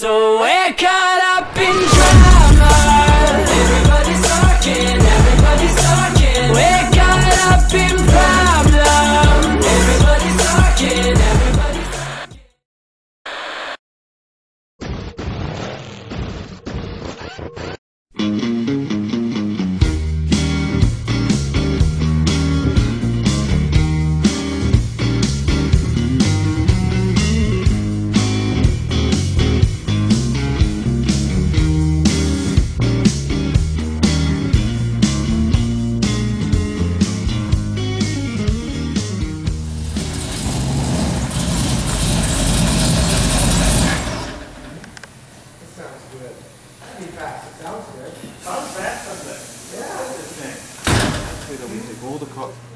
So we're caught up in drama. Everybody's talking, we're caught up in problem. Everybody's talking,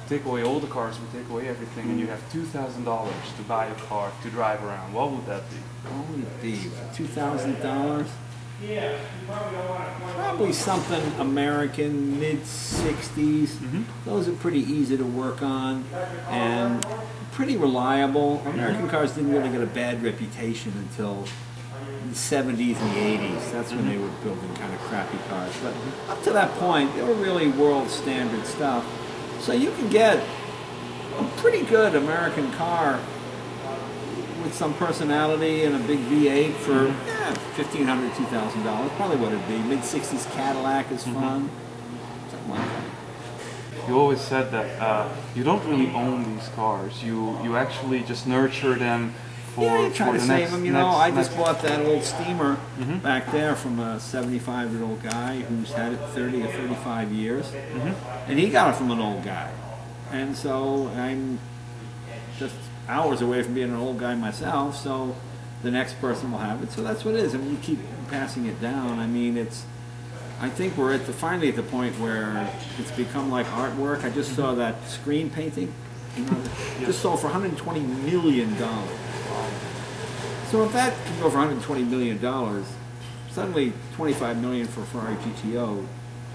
take away all the cars, we take away everything, and you have $2,000 to buy a car to drive around. What would that be? What would it be? $2,000? Probably something American, mid-60s. Those are pretty easy to work on and pretty reliable. American cars didn't really get a bad reputation until the 70s and the 80s. That's when they were building kind of crappy cars. But up to that point, they were really world standard stuff. So you can get a pretty good American car with some personality and a big V8 for $1,500, $2,000. Probably what it'd be. Mid-60s Cadillac is fun. Something like that. You always said that you don't really own these cars. You actually just nurture them for, you try to the save them. You know, I just next... bought that old steamer back there from a 75-year-old guy who's had it 30 or 35 years. And he got it from an old guy. And so I'm just hours away from being an old guy myself, so the next person will have it. So that's what it is. I mean, you keep passing it down. I mean, I think we're finally at the point where it's become like artwork. I just saw that screen painting. You know, just sold for $120 million. So if that can go for $120 million, suddenly $25 million for a Ferrari GTO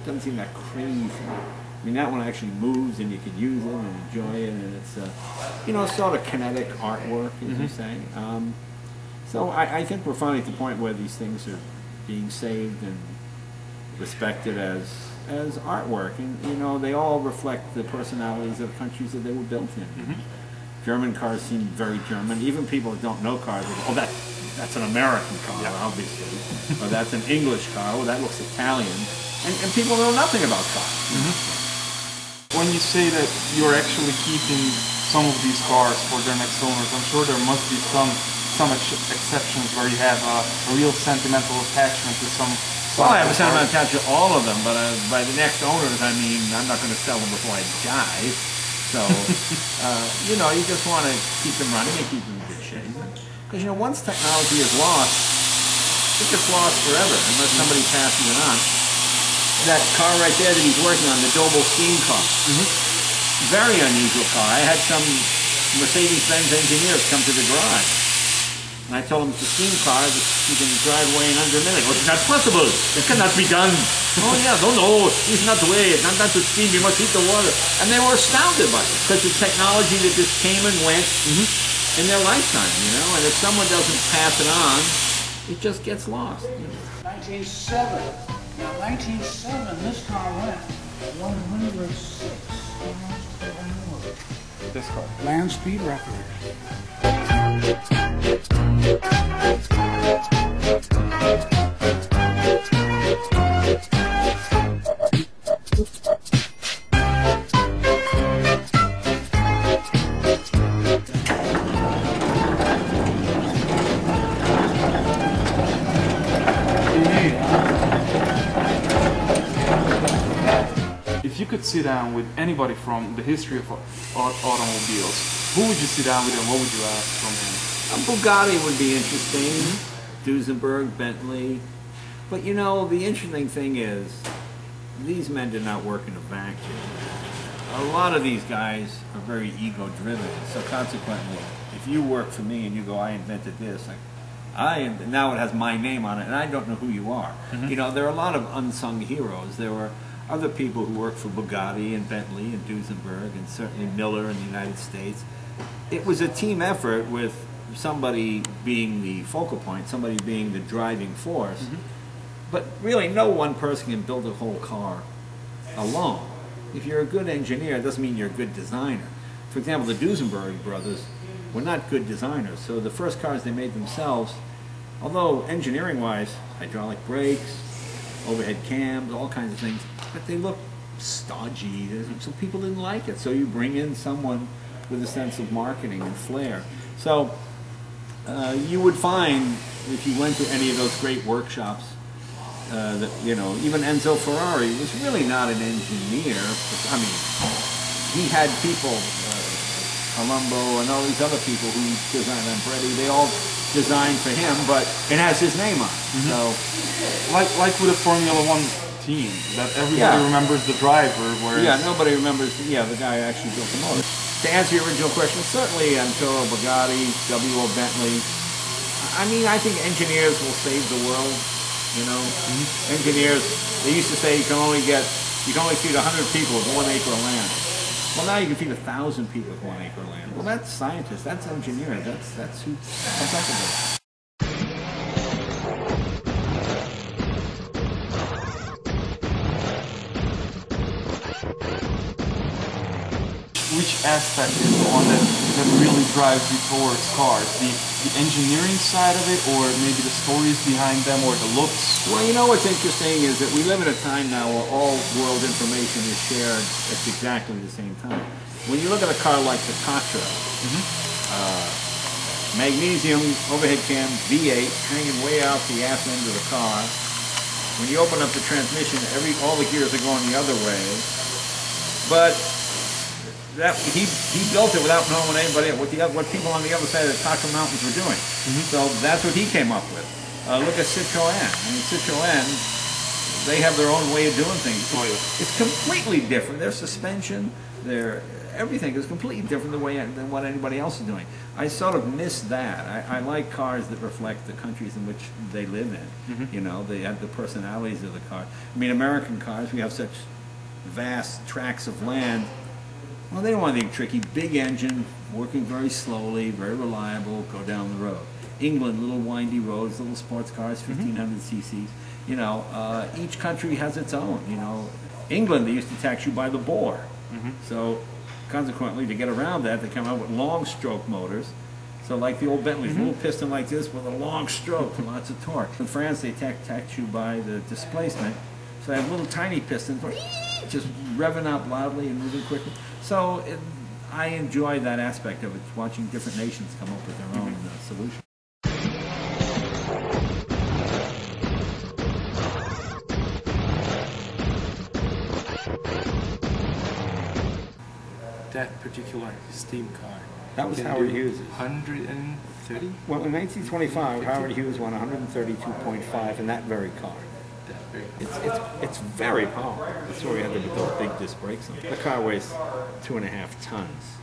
doesn't seem that crazy. I mean, that one actually moves and you can use it and enjoy it, and it's, you know, sort of kinetic artwork, as you say. So I think we're finally at the point where these things are being saved and respected as artwork, and you know, they all reflect the personalities of countries that they were built in. German cars seem very German. Even people who don't know cars, they go, oh, that's an American car, obviously, or that's an English car. Oh, that looks Italian, and people know nothing about cars. When you say that you're actually keeping some of these cars for their next owners, I'm sure there must be some exceptions where you have a real sentimental attachment to some. Well, I have a sentimental attachment to all of them, but by the next owners, I mean I'm not going to sell them before I die. So, you know, you just want to keep them running and keep them in good shape. Because, you know, once technology is lost, it gets lost forever unless somebody passes it on. That car right there that he's working on, the Doble steam car. Very unusual car. I had some Mercedes-Benz engineers come to the garage. And I told them it's a steam car that you can drive away in under a minute. Oh, it's not possible. It cannot be done. Oh yeah, no, it's not the way. It's not done to steam. You must heat the water. And they were astounded by it because the technology that just came and went in their lifetime, you know. And if someone doesn't pass it on, it just gets lost. 1907. Now, 1907, this car went 106 miles per hour. This car. Land speed record. If you could sit down with anybody from the history of automobiles, who would you sit down with and what would you ask from him? A Bugatti would be interesting, Duesenberg, Bentley. But you know, the interesting thing is, these men did not work in a vacuum. A lot of these guys are very ego-driven, so consequently, if you work for me and you go, I invented this, now it has my name on it, and I don't know who you are. You know, there are a lot of unsung heroes. There were other people who worked for Bugatti and Bentley and Duesenberg and certainly Miller in the United States. It was a team effort with somebody being the focal point, somebody being the driving force. But really, no one person can build a whole car alone. If you're a good engineer, it doesn't mean you're a good designer. For example, the Duesenberg brothers were not good designers. So the first cars they made themselves, although engineering-wise, hydraulic brakes, overhead cams, all kinds of things, but they looked stodgy, so people didn't like it. So you bring in someone with a sense of marketing and flair. So you would find, if you went to any of those great workshops, that, you know, even Enzo Ferrari was really not an engineer. I mean, he had people, Colombo and all these other people who designed Lampretti, they all designed for him, but it has his name on it. So, like with a Formula One team, that everybody remembers the driver, whereas... Yeah, nobody remembers, the guy who actually built the motor. To answer your original question, certainly Toro Bugatti, W.O. Bentley. I mean, I think engineers will save the world, you know. Engineers, they used to say you can only feed 100 people with 1 acre of land. Well, now you can feed 1,000 people with 1 acre of land. Well, that's scientists, that's engineers, that's who comes up with it. Which aspect is the one that really drives you towards cars? The engineering side of it, or maybe the stories behind them, or the looks? Well, you know what's interesting is that we live in a time now where all world information is shared at exactly the same time. When you look at a car like the Tatra, magnesium overhead cam V8 hanging way out the ass end of the car. When you open up the transmission, all the gears are going the other way. But he built it without knowing what people on the other side of the Tatra Mountains were doing. So that's what he came up with. Look at Citroën. I mean, Citroën, they have their own way of doing things. It's completely different. Their suspension, everything is completely different than what anybody else is doing. I sort of miss that. I like cars that reflect the countries in which they live in. You know, they have the personalities of the car. I mean, American cars, we have such vast tracts of land. Well, they don't want anything tricky. Big engine, working very slowly, very reliable, go down the road. England, little windy roads, little sports cars, 1,500 cc's. You know, each country has its own. You know, England, they used to tax you by the bore. So, consequently, to get around that, they come out with long stroke motors. So, like the old Bentleys, a little piston like this with a long stroke and lots of torque. In France, they tax you by the displacement. So, they have little tiny pistons, just revving up loudly and moving quickly. So I enjoy that aspect of it, watching different nations come up with their own solution. That particular steam car. That was Howard Hughes'. 130? Well, in 1925, Howard Hughes won 132.5 in that very car. It's very powerful. That's why we had to put those big disc brakes on. The car weighs 2.5 tons.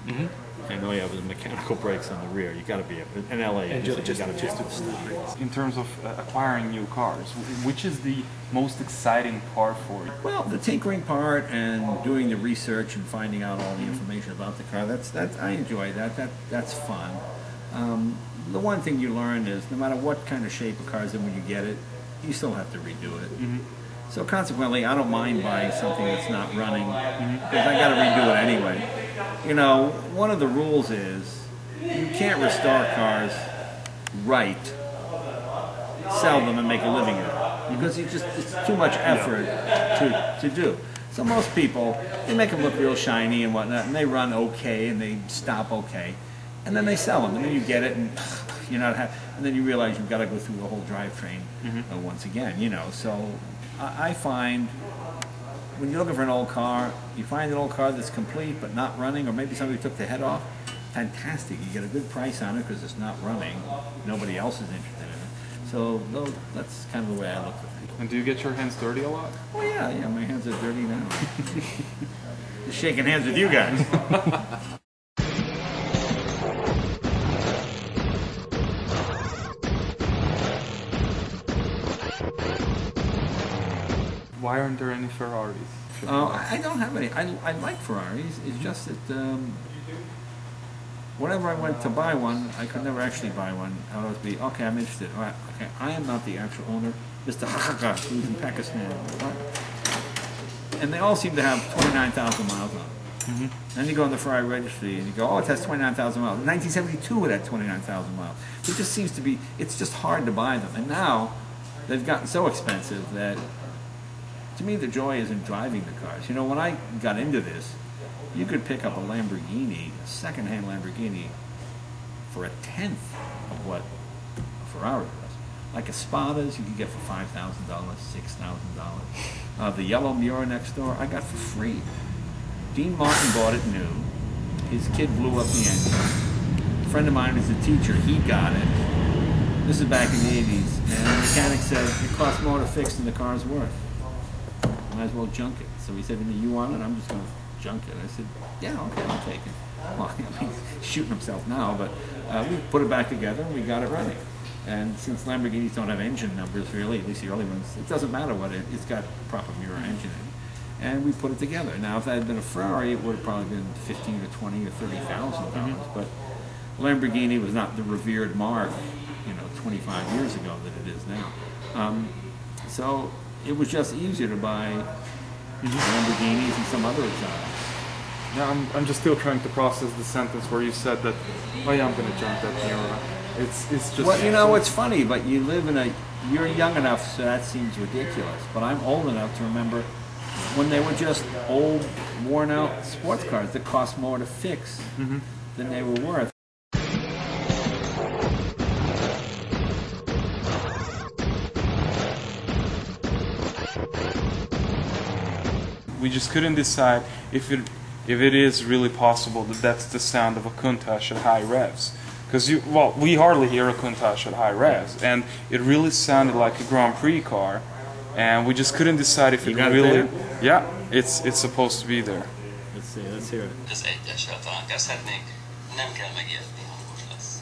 And all you have is mechanical brakes on the rear. You got to be able. In LA, you got to just stop. In terms of acquiring new cars, which is the most exciting part for you? Well, the tinkering part and doing the research and finding out all the information about the car. That's I enjoy that. That's fun. The one thing you learn is no matter what kind of shape a car's in when you get it, you still have to redo it. So consequently, I don't mind buying something that's not running because I got to redo it anyway. You know, one of the rules is you can't restore cars right, sell them and make a living at it because it's too much effort to do. So most people, they make them look real shiny and whatnot, and they run okay and they stop okay, and then they sell them, and then you get it and you're not happy. And then you realize you've got to go through the whole drivetrain once again, you know. So I find when you're looking for an old car, you find an old car that's complete but not running, or maybe somebody took the head off, fantastic. You get a good price on it because it's not running. Nobody else is interested in it. So that's kind of the way I look at things. And do you get your hands dirty a lot? Oh yeah, my hands are dirty now. Just shaking hands with you guys. Why aren't there any Ferraris? I don't have any. I like Ferraris. It's just that whenever I went to buy one, I could never actually buy one. I would always be, okay, I'm interested. All right, okay, I am not the actual owner. Mr. Hakaka, who's in Pakistan. And they all seem to have 29,000 miles on them. Then you go on the Ferrari registry and you go, oh, it has 29,000 miles. In 1972 it had 29,000 miles. It just seems to be, it's just hard to buy them. And now they've gotten so expensive that, to me, the joy is in driving the cars. You know, when I got into this, you could pick up a Lamborghini, a second-hand Lamborghini, for a tenth of what a Ferrari was. Like Espadas, you could get for $5,000, $6,000. The yellow Miura next door, I got for free. Dean Martin bought it new. His kid blew up the engine. A friend of mine was a teacher. He got it. This is back in the 80s. And the mechanic said, it costs more to fix than the car's worth. Might as well junk it. So he said to me, you want it? I'm just going to junk it. I said, yeah, okay, I'll take it. Well, I mean, he's shooting himself now, but we put it back together and we got it running. And since Lamborghinis don't have engine numbers really, at least the early ones, it doesn't matter what it's got a proper Miura engine in. And we put it together. Now, if that had been a Ferrari, it would have probably been $15,000 or $20,000 or $30,000. But Lamborghini was not the revered mark, 25 years ago that it is now. So it was just easier to buy Lamborghinis and some other exotics. Yeah, I'm just still trying to process the sentence where you said that, oh yeah, I'm going to jump that Miura. It's just... Well, it's funny, but you live in you're young enough, so that seems ridiculous. But I'm old enough to remember when they were just old, worn-out sports cars that cost more to fix than they were worth. We just couldn't decide if it is really possible that that's the sound of a Countach at high revs. Because we hardly hear a Countach at high revs, and it really sounded like a Grand Prix car, and we just couldn't decide if it really. Yeah, it's supposed to be there. Let's see, let's hear it. Ez egyessel talán kezdhetnénk, nem kell megijedni, hangos lesz.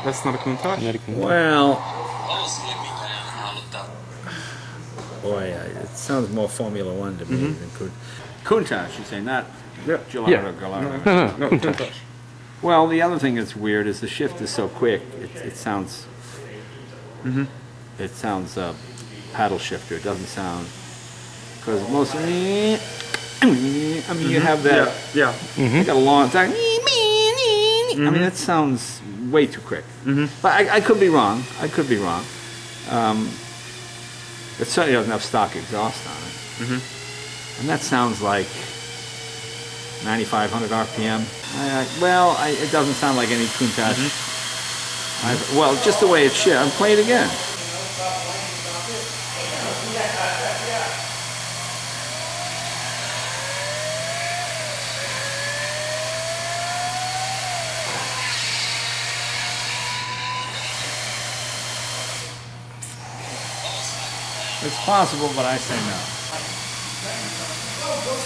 That's not a Countach? Well, Valószínűleg mindannyian hallották. boy, it sounds more Formula One to me than Countach, you say, not Gelato Yeah. Gelato. No, Countach. Well, the other thing that's weird is the shift is so quick. It sounds. It sounds paddle shifter. It doesn't sound because most. I mean, you have that. Yeah. You got a long time. I mean, it sounds way too quick. But I could be wrong. I could be wrong. It certainly doesn't have stock exhaust on it. And that sounds like 9,500 RPM. It doesn't sound like any Countach. Well, just the way it's shit. I'm playing it again. It's possible, but I say no.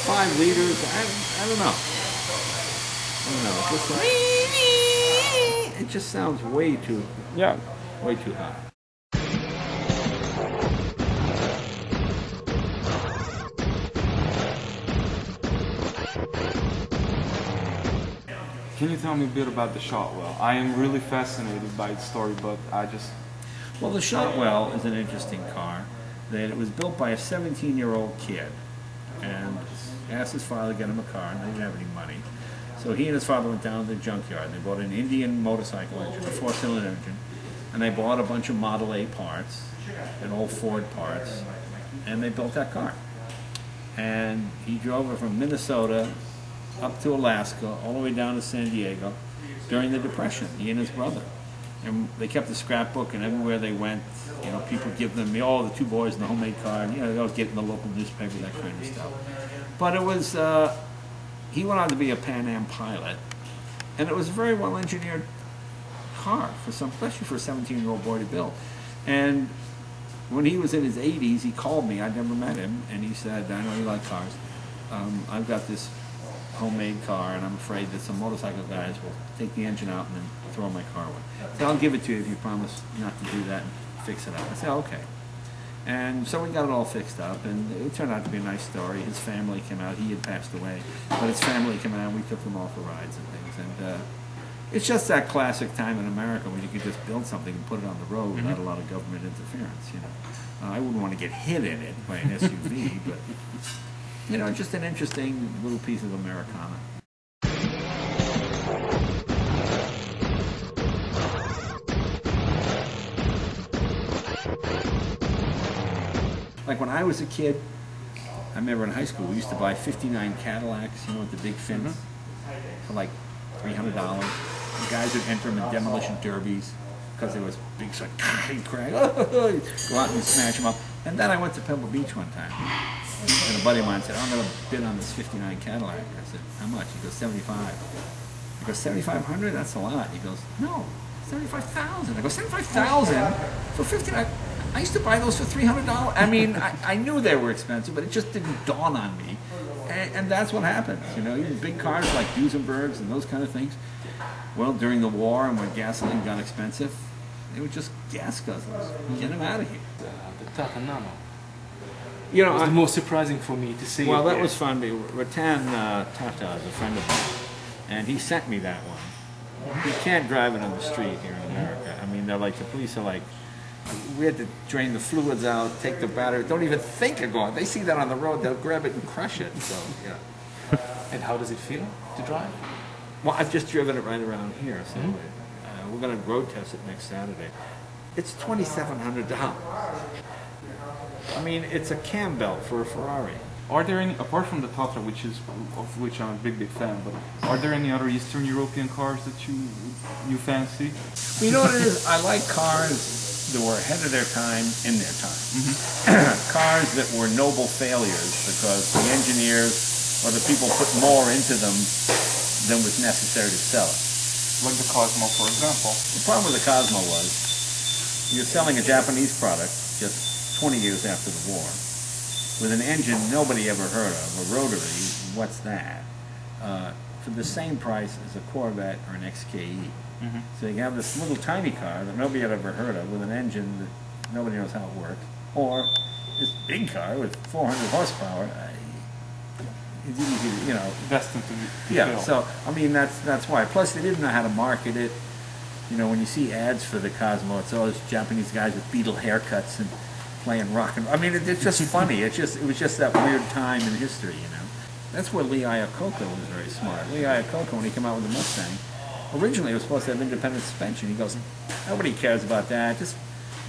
5 liters, I don't know. It just sounds way too high. Can you tell me a bit about the Shotwell? I am really fascinated by its story, but I just... Well, the Shotwell is an interesting car. That it was built by a 17-year-old kid, and asked his father to get him a car, and they didn't have any money. So he and his father went down to the junkyard. They bought an Indian motorcycle engine, a 4-cylinder engine, and they bought a bunch of Model A parts and old Ford parts, and they built that car. And he drove it from Minnesota up to Alaska, all the way down to San Diego during the Depression, he and his brother. And they kept a scrapbook, and everywhere they went, people give them, the 2 boys in the homemade car, and, they always get in the local newspaper, that kind of stuff. But it was, he went on to be a Pan Am pilot, and it was a very well-engineered car, especially for a 17-year-old boy to build. And when he was in his 80s, he called me, I'd never met him, and he said, I know you like cars, I've got this homemade car, and I'm afraid that some motorcycle guys will take the engine out and then throw my car away. So I'll give it to you if you promise not to do that and fix it up. I said, okay. And so we got it all fixed up, and it turned out to be a nice story. His family came out. He had passed away, but his family came out, and we took them all for rides and things. And it's just that classic time in America when you could just build something and put it on the road without a lot of government interference, you know. I wouldn't want to get hit in it by an SUV, but, you know, just an interesting little piece of Americana. Like when I was a kid, I remember in high school we used to buy 59 Cadillacs, you know, with the big fins, for like $300. The guys would enter them in demolition derbies because there was big sort of crack, go out and smash them up. And then I went to Pebble Beach one time, and a buddy of mine said, I'm going to bid on this 59 Cadillac. I said, how much? He goes, 75. I go, 7,500? That's a lot. He goes, no, 75,000. I go, 75,000 for 59? I used to buy those for $300. I mean, I knew they were expensive, but it just didn't dawn on me. And that's what happens, you know, even big cars like Duesenbergs and those kind of things. Well, during the war and when gasoline got expensive, they were just gas guzzlers. Get them out of here. The Tata Nano. You It know, was the most surprising for me to see. well, it that here. was fun. Ratan Tata is a friend of mine, and he sent me that one. You can't drive it on the street here in America. I mean, they're like, the police are like, we had to drain the fluids out, take the battery. Don't even think of going. They see that on the road, they'll grab it and crush it. So, yeah. And how does it feel to drive? Well, I've just driven it right around here, so we're going to road test it next Saturday. It's $2,700. I mean, it's a cam belt for a Ferrari. Are there any, apart from the Tatra, of which I'm a big fan, but are there any other Eastern European cars that you fancy? Well, you know what it is? I like cars that were ahead of their time in their time. Cars that were noble failures because the engineers or the people put more into them than was necessary to sell it. Like the Cosmo, for example. The problem with the Cosmo was you're selling a Japanese product just 20 years after the war with an engine nobody ever heard of, a rotary, what's that, for the same price as a Corvette or an XKE. So you have this little tiny car that nobody had ever heard of with an engine that nobody knows how it works, or this big car with 400 horsepower. It's easy to, you know. Destined to be Yeah, fail. so, I mean, that's why. Plus, they didn't know how to market it. You know, when you see ads for the Cosmo, it's all those Japanese guys with Beatle haircuts and playing rock and roll. I mean, it's just funny. It was just that weird time in history, you know. That's where Lee Iacocca was very smart. Lee Iacocca, when he came out with the Mustang, originally it was supposed to have independent suspension. He goes, nobody cares about that. Just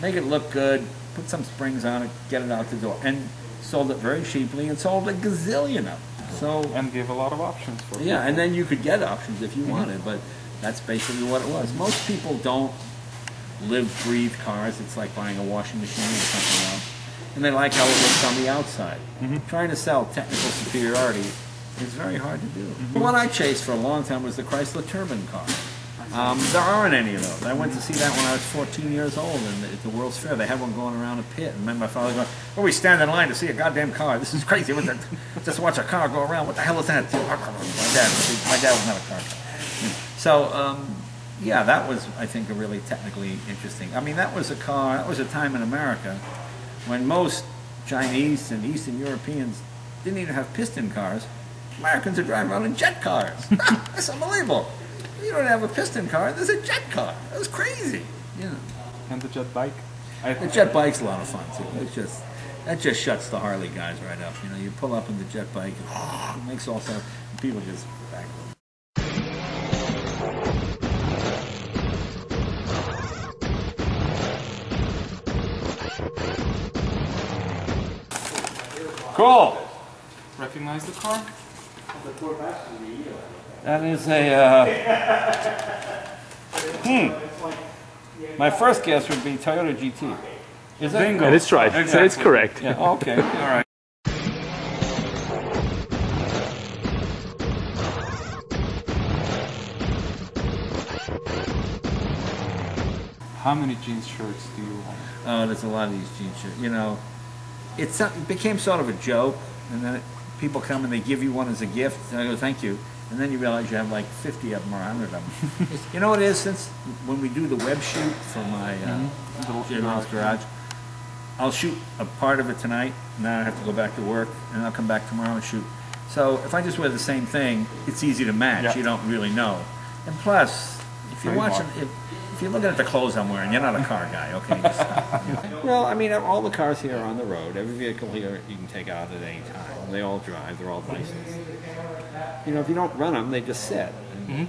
make it look good, put some springs on it, get it out the door. And sold it very cheaply and sold a gazillion of them. So, And give a lot of options for yeah, people. and then you could get options if you wanted, but that's basically what it was. Most people don't live, breathe cars. It's like buying a washing machine or something else. And they like how it looks on the outside. Trying to sell technical superiority is very hard to do. The one I chased for a long time was the Chrysler Turbine car. There aren't any of those. I went to see that when I was 14 years old at the World's Fair. They had one going around a pit. And then my father going, well, we stand in line to see a goddamn car. This is crazy. Just watch a car go around. What the hell is that? My dad was not a car guy. So, yeah, that was, I think, a really technically interesting. I mean, that was a time in America when most Chinese and Eastern Europeans didn't even have piston cars. Americans are driving around in jet cars. That's unbelievable. You don't have a piston car, there's a jet car. That was crazy. You know. And the jet bike. The jet bike's a lot of fun too. That just shuts the Harley guys right up. You know, you pull up in the jet bike, and it makes all sorts of people just back. Cool. Recognize the car? That is my first guess would be Toyota GT. Is that? Bingo. That is right. Exactly. That is correct. Yeah. Okay. All right. How many jeans shirts do you own? There's a lot of these jean shirts. You know, it became sort of a joke, and then people come and they give you one as a gift, and I go, thank you. And then you realize you have like 50 of them or 100 of them. You know what it is? Since when we do the web shoot for my in-house garage, I'll shoot a part of it tonight, and then I have to go back to work, and I'll come back tomorrow and shoot. So if I just wear the same thing, it's easy to match. Yeah. You don't really know. And plus, if you're watching, if you're looking at the clothes I'm wearing, you're not a car guy, okay? Well, I mean, all the cars here are on the road. Every vehicle here you can take out at any time. They all drive. They're all licensed. You know, if you don't run them, they just sit. And